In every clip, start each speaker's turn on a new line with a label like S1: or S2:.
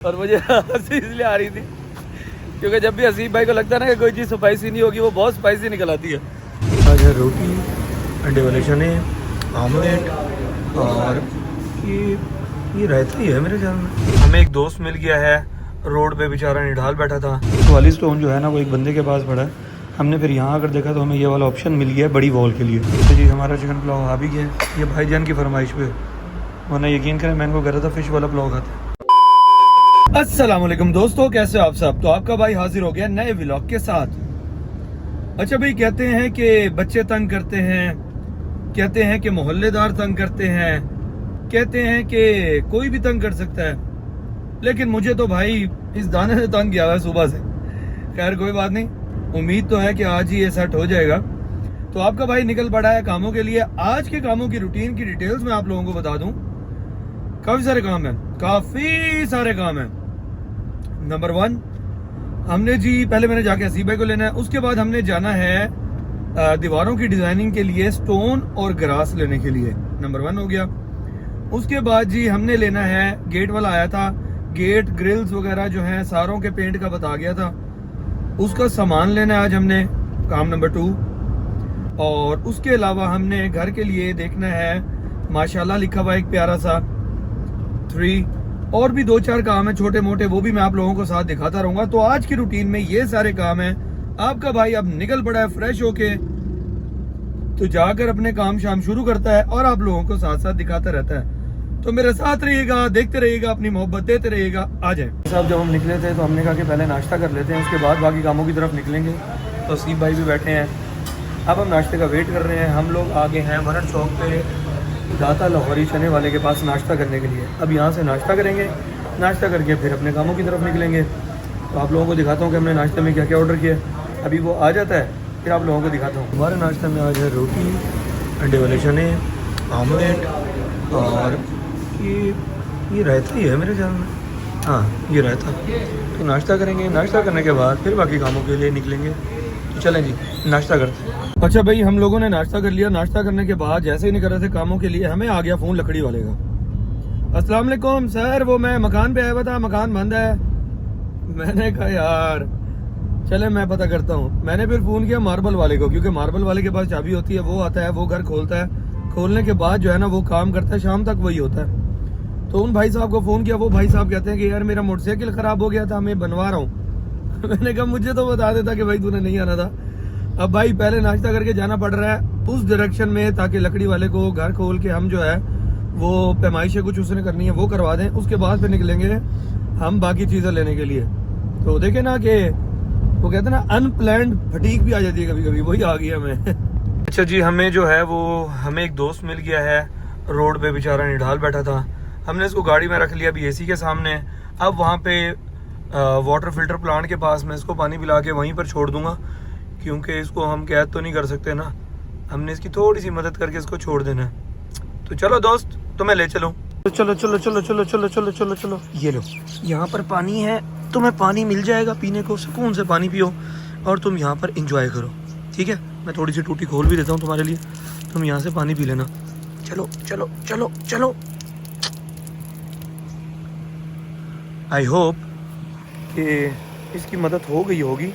S1: और मुझे हंसी इसलिए आ रही थी क्योंकि जब भी हसीब भाई को लगता है ना कि कोई चीज़ स्पाइसी नहीं होगी, वो बहुत स्पाइसी निकल आती है। आज है रोटी, अंडे वाले चने, आमलेट और ये रायता ही है मेरे ख्याल में। हमें एक दोस्त मिल गया है रोड पे, बेचारा निढाल बैठा था। वाली स्टोन जो है ना वो एक बंदे के पास पड़ा है। हमने फिर यहाँ आकर देखा तो हमें ये वाला ऑप्शन मिल गया है बड़ी वॉल के लिए। तो जी हमारा चिकन पुलाव आ भी गया है, ये भाईजान की फरमाइश पे, वरना यकीन करें मैं इनको कह रहा था फिश वाला पुलाव खाते। अस्सलाम वालेकुम दोस्तों, कैसे हो आप सब। तो आपका भाई हाजिर हो गया नए व्लॉग के साथ। अच्छा भाई, कहते हैं कि बच्चे तंग करते हैं, कहते हैं कि मोहल्लेदार तंग करते हैं, कहते हैं कि कोई भी तंग कर सकता है, लेकिन मुझे तो भाई इस दाने से तंग किया हुआ है सुबह से। खैर कोई बात नहीं, उम्मीद तो है कि आज ही ये सेट हो जाएगा। तो आपका भाई निकल पड़ा है कामों के लिए। आज के कामों की रूटीन की डिटेल्स मैं आप लोगों को बता दूं। काफी सारे काम हैं, काफी सारे काम हैं। नंबर 1, हमने जी पहले मैंने जाके हसीब भाई को लेना है। उसके बाद हमने जाना है दीवारों की डिजाइनिंग के लिए स्टोन और ग्रास लेने के लिए। नंबर 1 हो गया। उसके बाद जी हमने लेना है, गेट वाला आया था, गेट ग्रिल्स वगैरह जो हैं सारों के पेंट का बता गया था, उसका सामान लेना है आज हमने, काम नंबर 2। और उसके अलावा हमने घर के लिए देखना है, माशाल्लाह लिखा हुआ एक प्यारा सा 3। और भी 2-4 काम है छोटे मोटे, वो भी मैं आप लोगों को साथ दिखाता रहूंगा। तो आज की रूटीन में ये सारे काम हैं। आपका भाई अब निकल पड़ा है फ्रेश होके, तो जाकर अपने काम शाम शुरू करता है और आप लोगों को साथ साथ दिखाता रहता है। तो मेरे साथ रहिएगा, देखते रहिएगा, अपनी मोहब्बत देते रहिएगा। आ जाए साहब। जब हम निकले थे तो हमने कहा कि पहले नाश्ता कर लेते हैं, उसके बाद बाकी कामों की तरफ निकलेंगे। तो हसीब भाई भी बैठे हैं, अब हम नाश्ते का वेट कर रहे हैं। हम लोग आगे हैं वरन चौक पे दाता लाहौरी चने वाले के पास नाश्ता करने के लिए। अब यहाँ से नाश्ता करेंगे, नाश्ता करके फिर अपने कामों की तरफ निकलेंगे। तो आप लोगों को दिखाता हूँ कि हमने नाश्ते में क्या क्या ऑर्डर किया। अभी वो आ जाता है फिर आप लोगों को दिखाता हूँ। हमारे नाश्ते में आज है रोटी, अंडे वाले चने, आमलेट और ये रायता ही है मेरे ख्याल में। हाँ, ये रायता। तो नाश्ता करेंगे, नाश्ता करने के बाद फिर बाकी कामों के लिए निकलेंगे। तो चलें जी, नाश्ता करते हैं। अच्छा भाई, हम लोगों ने नाश्ता कर लिया। नाश्ता करने के बाद जैसे ही निकल रहे थे कामों के लिए, हमें आ गया फ़ोन लकड़ी वाले का। अस्सलाम वालेकुम सर, वो मैं मकान पे आया हुआ था, मकान बंद है। मैंने कहा यार चले मैं पता करता हूँ। मैंने फिर फ़ोन किया मार्बल वाले को, क्योंकि मार्बल वाले के पास चाबी होती है, वो आता है, वो घर खोलता है, खोलने के बाद जो है ना वो काम करता है, शाम तक वही होता है। तो उन भाई साहब को फ़ोन किया, वो भाई साहब कहते हैं कि यार मेरा मोटरसाइकिल ख़राब हो गया था, मैं बनवा रहा हूँ। मैंने कहा मुझे तो बता देता कि भाई तूने नहीं आना था। अब भाई पहले नाश्ता करके जाना पड़ रहा है उस डायरेक्शन में, ताकि लकड़ी वाले को घर खोल के हम जो है वो पैमाइशें कुछ उसने करनी है वो करवा दें। उसके बाद फिर निकलेंगे हम बाकी चीज़ें लेने के लिए। तो देखे ना कि वो कहते हैं ना अनप्लैंड फटीक भी आ जाती है कभी कभी, वही आ गया हमें। अच्छा जी, हमें जो है वो हमें एक दोस्त मिल गया है रोड पे, बेचारा निढाल बैठा था। हमने इसको गाड़ी में रख लिया अभी एसी के सामने। अब वहाँ पे वाटर फिल्टर प्लांट के पास मैं इसको पानी पिला के वहीं पर छोड़ दूंगा, क्योंकि इसको हम कैद तो नहीं कर सकते ना, हमने इसकी थोड़ी सी मदद करके इसको छोड़ देना है। तो चलो दोस्त, तुम्हें ले चलो। चलो चलो चलो चलो चलो चलो चलो चलो, ये लो, यहाँ पर पानी है, तुम्हें पानी मिल जाएगा पीने को, सुकून से पानी पियो और तुम यहाँ पर इंजॉय करो, ठीक है। मैं थोड़ी सी टूटी खोल भी देता हूँ तुम्हारे लिए, तुम यहाँ से पानी पी लेना। चलो चलो चलो चलो। आई होप कि इसकी मदद हो गई होगी,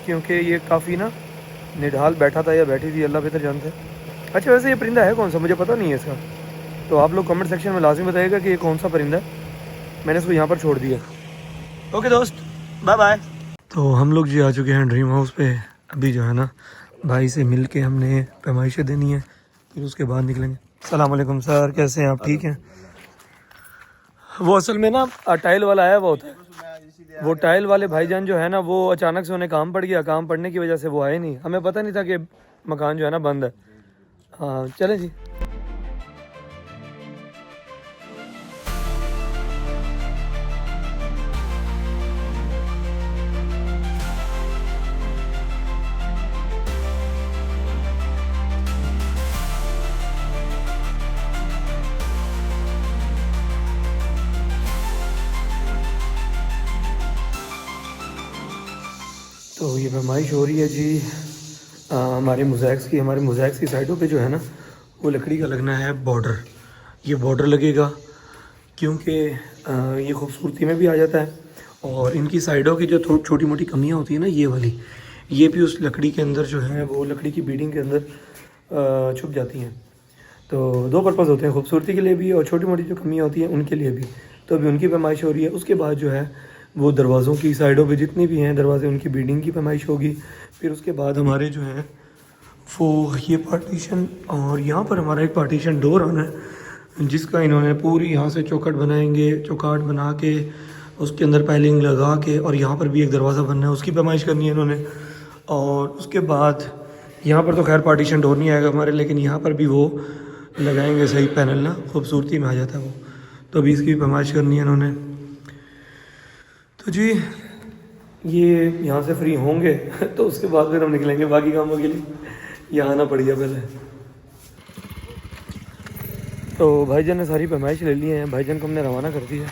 S1: क्योंकि ये काफ़ी ना निढाल बैठा था या बैठी थी, अल्लाह बेहतर जानते हैं। अच्छा वैसे ये परिंदा है कौन सा, मुझे पता नहीं है इसका, तो आप लोग कमेंट सेक्शन में लाजमी बताइएगा कि ये कौन सा परिंदा है। मैंने इसको यहाँ पर छोड़ दिया। ओके दोस्त, बाय बाय। तो हम लोग जी आ चुके हैं ड्रीम हाउस पे। अभी जो है ना भाई से मिल के हमने पैमाइशें देनी है, फिर उसके बाद निकलेंगे। अस्सलाम वालेकुम सर, कैसे हैं आप, ठीक हैं। वो असल में ना टाइल वाला आया हुआ होता है, वो टाइल वाले भाईजान जो है ना वो अचानक से उन्हें काम पड़ गया, काम पड़ने की वजह से वो आए नहीं, हमें पता नहीं था कि मकान जो है ना बंद है। हाँ चलें जी। तो ये फरमाइश हो रही है जी हमारे मोज़ैक्स की साइडों पे जो है ना वो लकड़ी का लगना है बॉर्डर। ये बॉर्डर लगेगा क्योंकि ये खूबसूरती में भी आ जाता है और इनकी साइडों की जो छोटी मोटी कमियां होती हैं ना, ये वाली, ये भी उस लकड़ी के अंदर जो है वो लकड़ी की बीडिंग के अंदर छुप जाती हैं। तो दो पर्पज़ होते हैं, खूबसूरती के लिए भी और छोटी मोटी जो कमियां होती हैं उनके लिए भी। तो अभी उनकी पैमाइश हो रही है। उसके बाद जो है वो दरवाज़ों की साइडों पे जितनी भी हैं दरवाजे, उनकी बीडिंग की पैमाइश होगी। फिर उसके बाद हमारे जो है वो ये पार्टीशन, और यहाँ पर हमारा एक पार्टीशन डोर आना है जिसका इन्होंने पूरी यहाँ से चौखट बनाएंगे, चौकाट बना के उसके अंदर पाइलिंग लगा के, और यहाँ पर भी एक दरवाज़ा बनना है, उसकी पैमाइश करनी है इन्होंने। और उसके बाद यहाँ पर तो खैर पार्टीशन डोर नहीं आएगा हमारे, लेकिन यहाँ पर भी वो लगाएंगे सही पैनल ना, खूबसूरती में आ जाता है वो। तो अभी इसकी पैमाइश करनी है इन्होंने। तो जी ये यहाँ से फ्री होंगे तो उसके बाद फिर हम निकलेंगे बाकी कामों के लिए। यहाँ आना पड़ेगा पहले। तो भाईजान ने सारी पैमाइश ले ली है, भाईजान को हमने रवाना कर दिया।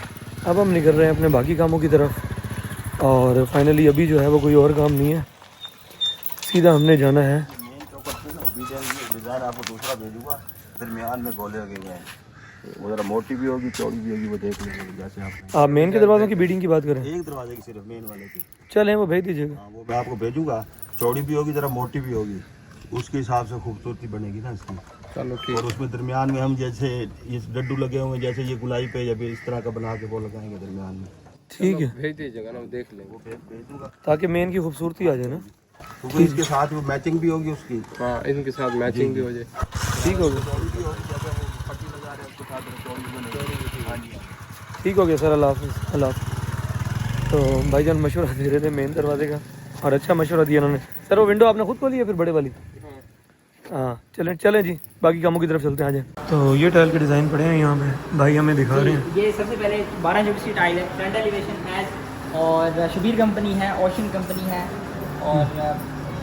S1: अब हम निकल रहे हैं अपने बाकी कामों की तरफ। और फाइनली अभी जो है वो कोई और काम नहीं है, सीधा हमने जाना है।
S2: डिज़ाइन आपको दूसरा भेजूंगा, दरमियान में गोले लगे हुए हैं, वो जरा मोटी भी होगी चौड़ी भी होगी, वो देख लीजिए। जैसे आप
S1: मेन के दरवाज़ों की बीडिंग की बात करें,
S2: एक दरवाजे की सिर्फ मेन वाले की
S1: चलें वो भेज दीजिएगा।
S2: हाँ, वो मैं आपको भेजूंगा, चौड़ी भी होगी जरा मोटी भी होगी, उसके हिसाब से खूबसूरती बनेगी ना इसकी।
S3: चलो ठीक।
S2: और उसमें दरमियान में हम जैसे ये डड्डू लगे हुए हैं, जैसे ये गुलाई पे या फिर इस तरह का बना के वो लगाएंगे दरमियान में।
S1: ठीक है,
S3: भेज दीजिएगा ना, देख लेंगे।
S2: वो भेज दूंगा
S1: ताकि मेन की खूबसूरती आ जाए ना।
S2: क्योंकि इसके साथ वो मैचिंग भी होगी उसकी।
S3: हाँ, इनके साथ मैचिंग भी हो जाए।
S1: ठीक हो गया, ठीक हो गया सर। अल्लाह हाफ़िज़, अल्लाह हाफ़िज़। तो भाईजान मशवरा दे रहे थे मेन दरवाजे का, और अच्छा मशवरा दिया उन्होंने। सर वो विंडो आपने खुद खोली है फिर बड़े वाली? हाँ चलें चलें जी, बाकी कामों की तरफ चलते हैं। आ जाए। तो ये टाइल के डिज़ाइन पड़े हैं यहाँ पे, भाई हमें दिखा रहे हैं।
S4: ये सबसे पहले 12 इंच की टाइल है, फ्रंट एलिवेशन है, और शबीर कंपनी है, ओशन कंपनी है। और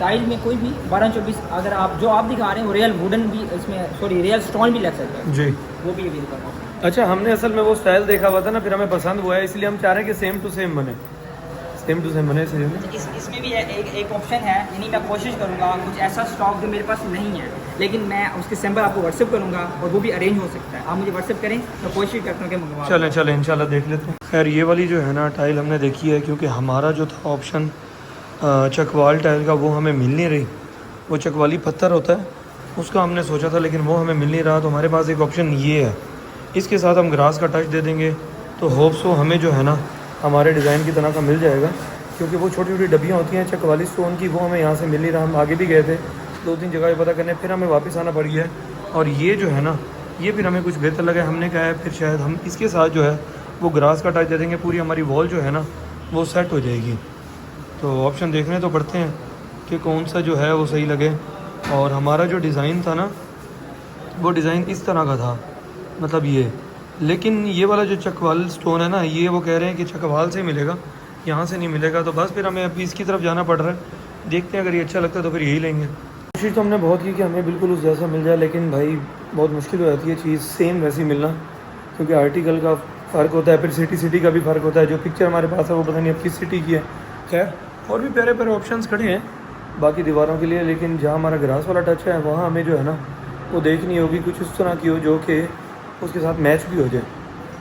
S4: टाइल में कोई भी 12-24 अगर आप जो आप दिखा रहे हैं वो रियल वुडन भी इसमें, सॉरी रियल स्टोन भी लग सकता है
S1: जी,
S4: वो भी अवेलेबल है।
S1: अच्छा हमने असल में वो स्टाइल देखा हुआ था ना, फिर हमें पसंद हुआ है, इसलिए हम चाह रहे हैं कि सेम टू सेम बने, सेम टू सेम बने। सही है।
S4: इसमें भी एक ऑप्शन है, यानी मैं कोशिश करूँगा कुछ ऐसा स्टॉक जो मेरे पास नहीं है, लेकिन मैं उसके सैंपल आपको व्हाट्सएप करूँगा और वो भी अरेंज हो सकता है। आप मुझे व्हाट्सएप करें, मैं कोशिश करता हूँ कि मंगवा।
S1: चलें चलें इंशाल्लाह देख लेते हैं। खैर ये वाली जो है ना टाइल हमने देखी है, क्योंकि हमारा जो था ऑप्शन चकवाल टाइल का वो हमें मिल नहीं रही। वो चकवाली पत्थर होता है उसका हमने सोचा था, लेकिन वो हमें मिल नहीं रहा। तो हमारे पास एक ऑप्शन ये है, इसके साथ हम ग्रास का टच दे देंगे तो होप्स वो हमें जो है ना हमारे डिज़ाइन की तरह का मिल जाएगा। क्योंकि वो छोटी छोटी डब्बियाँ होती हैं चकवाली स्टोन की, वो हमें यहाँ से मिल नहीं रहा। हम आगे भी गए थे 2-3 जगह पता करने, फिर हमें वापस आना पड़ गया। और ये जो है ना ये फिर हमें कुछ बेहतर लगा, हमने कहा है फिर शायद हम इसके साथ जो है वो ग्रास का टच दे देंगे, पूरी हमारी वॉल जो है ना वो सेट हो जाएगी। तो ऑप्शन देखने तो पड़ते हैं कि कौन सा जो है वो सही लगे। और हमारा जो डिज़ाइन था ना वो डिज़ाइन इस तरह का था, मतलब ये, लेकिन ये वाला जो चकवाल स्टोन है ना ये वो कह रहे हैं कि चकवाल से मिलेगा, यहाँ से नहीं मिलेगा। तो बस फिर हमें अभी इसकी तरफ जाना पड़ रहा है, देखते हैं अगर ये अच्छा लगता है तो फिर यही लेंगे। कोशिश तो हमने बहुत की कि हमें बिल्कुल उस जैसा मिल जाए, लेकिन भाई बहुत मुश्किल हो जाती है चीज़ सेम वैसी मिलना, क्योंकि आर्टिकल का फ़र्क होता है, फिर सिटी का भी फ़र्क होता है। जो पिक्चर हमारे पास है वो पता नहीं अब किस सिटी की है। खैर और भी प्यारे प्यारे ऑप्शंस खड़े हैं बाकी दीवारों के लिए, लेकिन जहाँ हमारा ग्रास वाला टच है वहाँ हमें जो है ना वो देखनी होगी कुछ इस तरह की हो जो कि उसके साथ मैच भी हो जाए।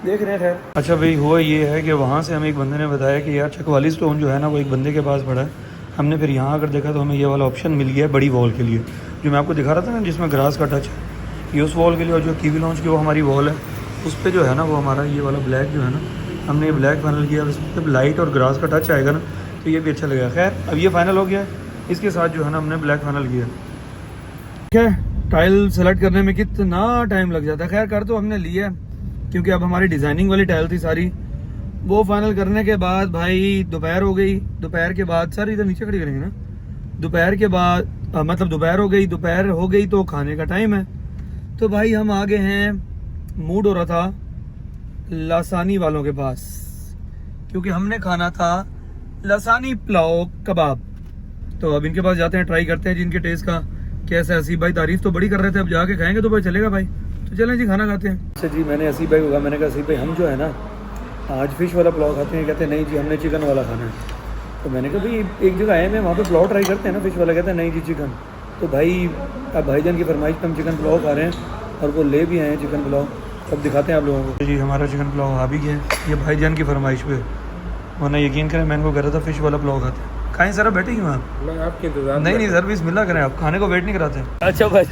S1: देख रहे हैं। खैर अच्छा भाई हुआ ये है कि वहाँ से हमें एक बंदे ने बताया कि यार चकवाली स्टोन जो है ना वो एक बंदे के पास पड़ा है। हमने फिर यहाँ आकर देखा तो हमें ये वाला ऑप्शन मिल गया बड़ी वॉल के लिए, जो मैं आपको दिखा रहा था ना जिसमें ग्रास का टच है, ये उस वॉल के लिए। और जो कीवी लॉन्च की वो हमारी वॉल है उस पर जो है ना वो हमारा ये वाला ब्लैक जो है ना हमने ये ब्लैक फाइनल किया। जब लाइट और ग्रास का टच आएगा ना तो ये भी अच्छा लगेगा। खैर अब ये फाइनल हो गया है, इसके साथ जो है ना हमने ब्लैक फाइनल किया। ठीक है, टाइल सेलेक्ट करने में कितना टाइम लग जाता है। खैर कर तो हमने लिया, क्योंकि अब हमारी डिज़ाइनिंग वाली टाइल थी सारी, वो फाइनल करने के बाद भाई दोपहर हो गई। दोपहर के बाद सर इधर नीचे खड़ी करेंगे ना, दोपहर के बाद मतलब दोपहर हो गई तो खाने का टाइम है। तो भाई हम आ गए हैं, मूड हो रहा था लासानी वालों के पास, क्योंकि हमने खाना था लासानी पुलाव कबाब। तो अब इनके पास जाते हैं, ट्राई करते हैं जिनके टेस्ट का कैसा है। असीब भाई तारीफ तो बड़ी कर रहे थे, अब जाके खाएंगे तो भाई चलेगा भाई। तो चलें जी खाना खाते हैं। अच्छा जी मैंने असीब भाई को कहा, मैंने कहा असीब भाई हम जो है ना आज फिश वाला पुलाव खाते हैं। कहते हैं नहीं जी हमने चिकन वाला खाना है। तो मैंने कहा भाई एक जगह आए मैं वहाँ पे पुलाव ट्राई करते हैं ना फिश वाला। कहते हैं नहीं जी चिकन। तो भाई अब भाईजान की फरमाइश पर हम चिकन पुलाव खा रहे हैं और वो ले भी आए हैं चिकन पुलाव। अब दिखाते हैं आप लोगों को जी। हमारा चिकन पुलाव आ भी गया है, ये भाईजान की फरमाइश पे, वरना यकीन करें मैं इनको कह रहा था फिश वाला पुलाव खाते हैं। कहीं सर बैठे ही वहाँ,
S3: मैं आपके इंतजार
S1: नहीं नहीं सर्विस मिला करें, आप खाने को वेट नहीं कराते। अच्छा भाई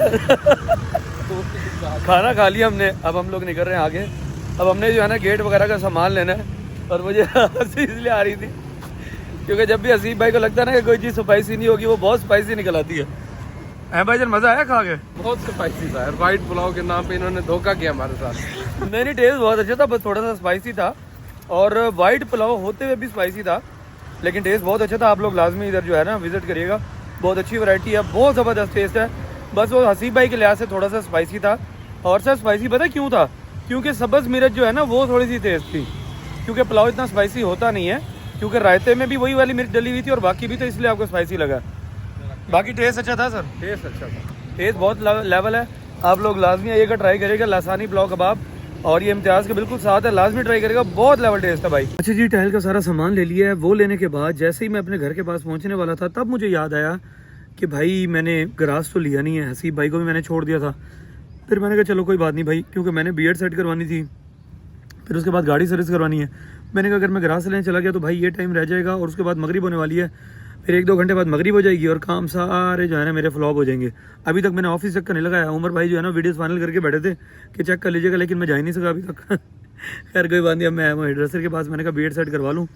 S1: खाना खा लिया हमने, अब हम लोग निकल रहे हैं आगे। अब हमने जो है ना गेट वगैरह का सामान लेना है, और मुझे हंसी इसलिए आ रही थी क्योंकि जब भी हसीब भाई को लगता है ना कि कोई चीज़ स्पाइसी नहीं होगी, वो बहुत स्पाइसी निकल आती है। भाई जन मज़ा आया खा के?
S3: बहुत स्पाइसी था यार, वाइट पुलाव के नाम पे इन्होंने धोखा किया हमारे साथ।
S1: नहीं टेस्ट बहुत अच्छा था, बस थोड़ा सा स्पाइसी था, और वाइट पुलाव होते हुए भी स्पाइसी था, लेकिन टेस्ट बहुत अच्छा था। आप लोग लाजमी इधर जो है ना विजिट करिएगा, बहुत अच्छी वैरायटी है, बहुत ज़बरदस्त टेस्ट है। बस वो हसीब भाई के लिहाज से थोड़ा सा स्पाइसी था, और सर स्पाइसी पता क्यों था? क्योंकि सब्ज़ मिर्च जो है ना वो थोड़ी सी तेज़ थी, क्योंकि पुलाव इतना स्पाइसी होता नहीं है, क्योंकि रायते में भी वही वाली मिर्च डली हुई थी और बाकी भी, तो इसलिए आपको स्पाइसी लगा। बाकी टेस्ट अच्छा था सर,
S3: टेस्ट अच्छा था,
S1: टेस्ट बहुत लेवल है। आप लोग लाजमी आइएगा, ट्राई करिएगा लासानी पुलाव कबाब, और ये इम्तियाज़ के बिल्कुल साथ है, लाजमी ट्राई करेगा, बहुत लेवल टेस्ट है भाई। अच्छा जी, टाइल का सारा सामान ले लिया है। वो लेने के बाद जैसे ही मैं अपने घर के पास पहुंचने वाला था, तब मुझे याद आया कि भाई मैंने गराज तो लिया नहीं है, हसीब भाई को भी मैंने छोड़ दिया था। फिर मैंने कहा चलो कोई बात नहीं भाई, क्योंकि मैंने बीएड सेट करवानी थी, फिर उसके बाद गाड़ी सर्विस करवानी है। मैंने कहा अगर मैं गराज से लेने चला गया तो भाई ये टाइम रह जाएगा, और उसके बाद मगरिब होने वाली है, फिर 1-2 घंटे बाद मगरिब हो जाएगी, और काम सारे जो है ना मेरे फ्लॉप हो जाएंगे। अभी तक मैंने ऑफिस चेक करने लगाया, उमर भाई जो है ना वीडियोस फाइनल करके बैठे थे कि चेक कर लीजिएगा, लेकिन मैं जा ही नहीं सका अभी तक। खैर कोई बात नहीं, अब मैं हेयर ड्रेसर के पास, मैंने कहा बीएड सेट करवा लूँ,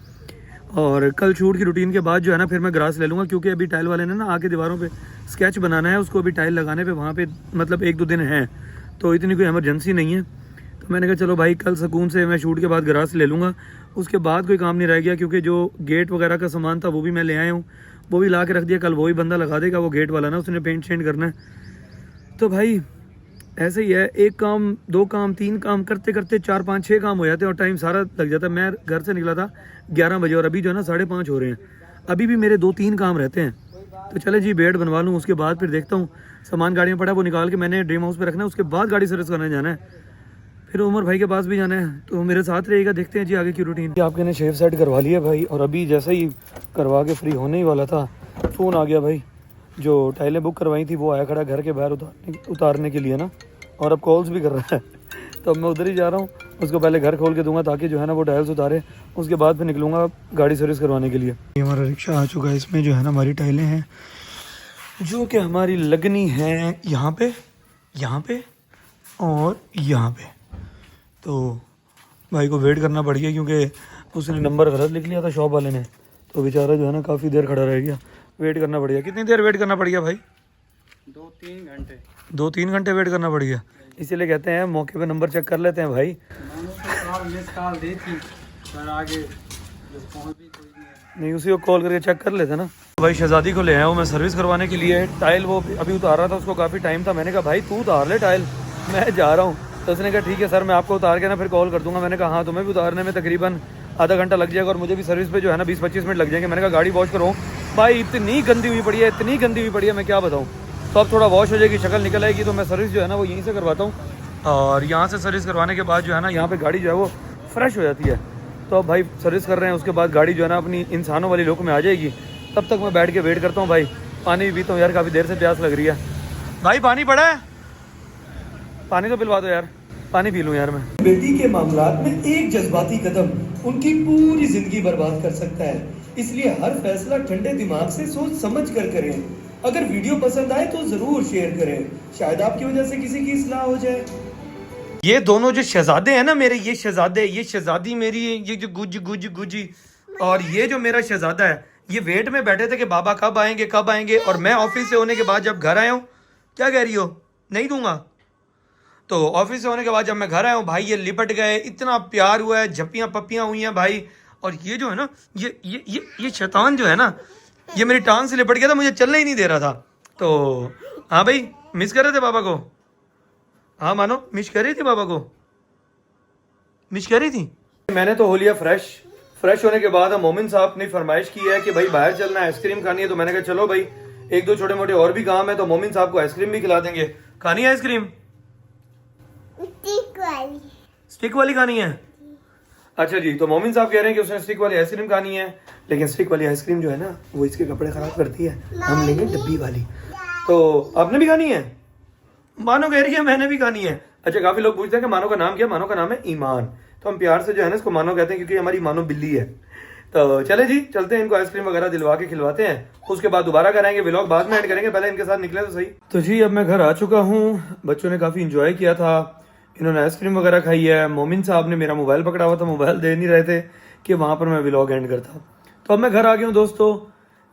S1: और कल शूट की रूटीन के बाद जो है ना फिर मैं ग्रास ले लूँगा, क्योंकि अभी टाइल वाले ने ना आके दीवारों पे स्केच बनाना है, उसको अभी टाइल लगाने पे वहाँ पे मतलब 1-2 दिन है, तो इतनी कोई इमरजेंसी नहीं है। तो मैंने कहा चलो भाई कल सुकून से मैं शूट के बाद ग्रास ले लूँगा, उसके बाद कोई काम नहीं रह गया, क्योंकि जो गेट वगैरह का सामान था वो भी मैं ले आया हूँ, वो भी ला के रख दिया, कल वही बंदा लगा देगा, वो गेट वाला ना, उसने पेंट शेंट करना है। तो भाई ऐसे ही है, 1 काम 2 काम 3 काम करते करते 4-5-6 काम हो जाते हैं, और टाइम सारा लग जाता है। मैं घर से निकला था 11 बजे, और अभी जो है ना 5:30 हो रहे हैं, अभी भी मेरे 2-3 काम रहते हैं। तो चले जी बेड बनवा लूँ, उसके बाद फिर देखता हूँ, सामान गाड़ी में पड़ा वो निकाल के मैंने ड्रीम हाउस पे रखना है, उसके बाद गाड़ी सर्विस करने जाना है, फिर उमर भाई के पास भी जाना है, तो मेरे साथ रहेगा। देखते हैं जी आगे की रूटीन। आपके ने शेव सेट करवा लिया भाई, और अभी जैसे ही करवा के फ्री होने ही वाला था, फ़ोन आ गया भाई, जो टाइलें बुक करवाई थी वो आया खड़ा घर के बाहर उतारने के लिए ना, और अब कॉल्स भी कर रहा है। तो अब मैं उधर ही जा रहा हूँ, उसको पहले घर खोल के दूंगा ताकि जो है ना वो टाइल्स उतारे, उसके बाद फिर निकलूँगा गाड़ी सर्विस करवाने के लिए। ये हमारा रिक्शा आ चुका है, इसमें जो है ना हमारी टाइलें हैं जो कि हमारी लगनी है यहाँ पे और यहाँ पे। तो भाई को वेट करना पड़ गया, क्योंकि उसने नंबर गलत लिख लिया था शॉप वाले ने, तो बेचारा जो है ना काफ़ी देर खड़ा रह गया, वेट करना पड़ गया। कितनी देर वेट करना पड़ गया भाई?
S3: 2-3 घंटे
S1: 2-3 घंटे वेट करना पड़ गया। इसीलिए कहते हैं मौके पे नंबर चेक कर लेते हैं भाई। नहीं उसी को कॉल करके चेक कर लेते ना। भाई शहजादी को ले आया हूँ मैं सर्विस करवाने के लिए, टाइल वो अभी उतार रहा था, उसको काफ़ी टाइम था। मैंने कहा भाई तू उतार ले टाइल, मैं जा रहा हूँ। तो उसने कहा ठीक है सर मैं आपको उतार के ना फिर कॉल कर दूंगा। मैंने कहा हाँ तुम्हें भी उतारने में तकरीबन आधा घंटा लग जाएगा, और मुझे भी सर्विस पे जो है ना 20-25 मिनट लग जाएंगे। मैंने कहा गाड़ी वॉश करो भाई, इतनी गंदी हुई पड़ी है, इतनी गंदी हुई पड़ी है, मैं क्या बताऊँ। तो अब थोड़ा वॉश हो जाएगी, शक्ल निकल आएगी, तो मैं सर्विस जो है ना वो यहीं से करवाता हूँ। और यहाँ से सर्विस करवाने के बाद जो है ना यहाँ पे गाड़ी जो है वो फ्रेश हो जाती है। तो अब भाई सर्विस कर रहे हैं, उसके बाद गाड़ी जो है ना अपनी इंसानों वाली लुक में आ जाएगी। तब तक मैं बैठ के वेट करता हूँ भाई। पानी भी पीता हूँ यार, काफ़ी देर से प्यास लग रही है। भाई पानी पड़ा है, पानी तो पिलवा दो यार, पानी पी लूँ यार मैं।
S5: बेटी के मामलात में एक जज्बाती कदम उनकी पूरी जिंदगी बर्बाद कर सकता है, इसलिए हर फैसला ठंडे दिमाग से सोच समझ कर करें। अगर वीडियो पसंद आए तो जरूर शेयर करें, शायद आपकी वजह से किसी की इस्लाह हो जाए।
S1: ये दोनों जो शहजादे हैं ना मेरे, ये शहजादे, ये शहजादी मेरी, ये जो गुजी और ये जो मेरा शहजादा है, ये वेट में बैठे थे कि बाबा कब आएंगे। और मैं ऑफिस से होने के बाद जब घर आया हूँ, क्या कह रही हो, नहीं दूंगा। तो ऑफिस से होने के बाद जब मैं घर आया हूँ भाई, ये लिपट गए, इतना प्यार हुआ है, झप्पियाँ पप्पियाँ हुई हैं भाई। और ये जो है ना ये शैतान जो है ना, ये मेरी टांग से लिपट गया था, मुझे चलने ही नहीं दे रहा था। तो हाँ भाई मिस कर रहे थे बाबा को, हाँ मानो मिस कर रही थी बाबा को, मिस कर रही थी। मैंने तो हो लिया फ्रेश होने के बाद मोमिन साहब ने फरमाइश की है कि भाई बाहर चलना है, आइसक्रीम खानी है। तो मैंने कहा चलो भाई 1-2 छोटे मोटे और भी काम है, तो मोमिन साहब को आइसक्रीम भी खिला देंगे। खानी है आइसक्रीम? स्टिक वाली खानी है? अच्छा जी, तो मोमिन साहब कह रहे हैं कि उसने स्टिक वाली आइसक्रीम खानी है, लेकिन स्टिक वाली आइसक्रीम जो है ना वो इसके कपड़े खराब करती है, हम लेंगे डब्बी वाली। तो आपने भी खानी है? मानो कह रही है मैंने भी खानी है। अच्छा, काफ़ी लोग पूछते हैं कि मानो का नाम क्या? मानो का नाम है ईमान। तो हम प्यार से जो है ना इसको मानो कहते हैं, क्योंकि हमारी मानो बिल्ली है। तो चले जी, चलते हैं, इनको आइसक्रीम वगैरह दिलवा के खिलवाते हैं, उसके बाद दोबारा कराएंगे व्लॉग, बाद में ऐड करेंगे, पहले इनके साथ निकले तो सही। तो जी अब मैं घर आ चुका हूँ, बच्चों ने काफ़ी इंजॉय किया था, इन्होंने आइसक्रीम वगैरह खाई है। मोमिन साहब ने मेरा मोबाइल पकड़ा हुआ था, मोबाइल दे नहीं रहे थे कि वहाँ पर मैं व्लॉग एंड करता। तो अब मैं घर आ गया हूँ दोस्तों।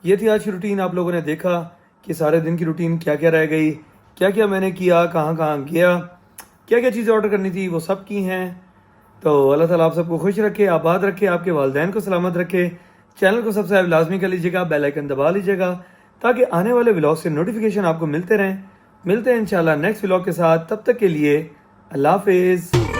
S1: ये थी आज की रूटीन। आप लोगों ने देखा कि सारे दिन की रूटीन क्या क्या रह गई, क्या क्या मैंने किया, कहाँ कहाँ गया, क्या क्या चीज़ें ऑर्डर करनी थी वो सब की हैं। तो अल्लाह ताला आप सबको खुश रखे, आबाद रखे, आपके वालिदैन को सलामत रखे। चैनल को सब्सक्राइब लाजमी कर लीजिएगा, बेल आइकन दबा लीजिएगा ताकि आने वाले व्लॉग से नोटिफिकेशन आपको मिलते रहें। मिलते हैं इंशाल्लाह नेक्स्ट व्लॉग के साथ, तब तक के लिए अल्लाह हाफिज़।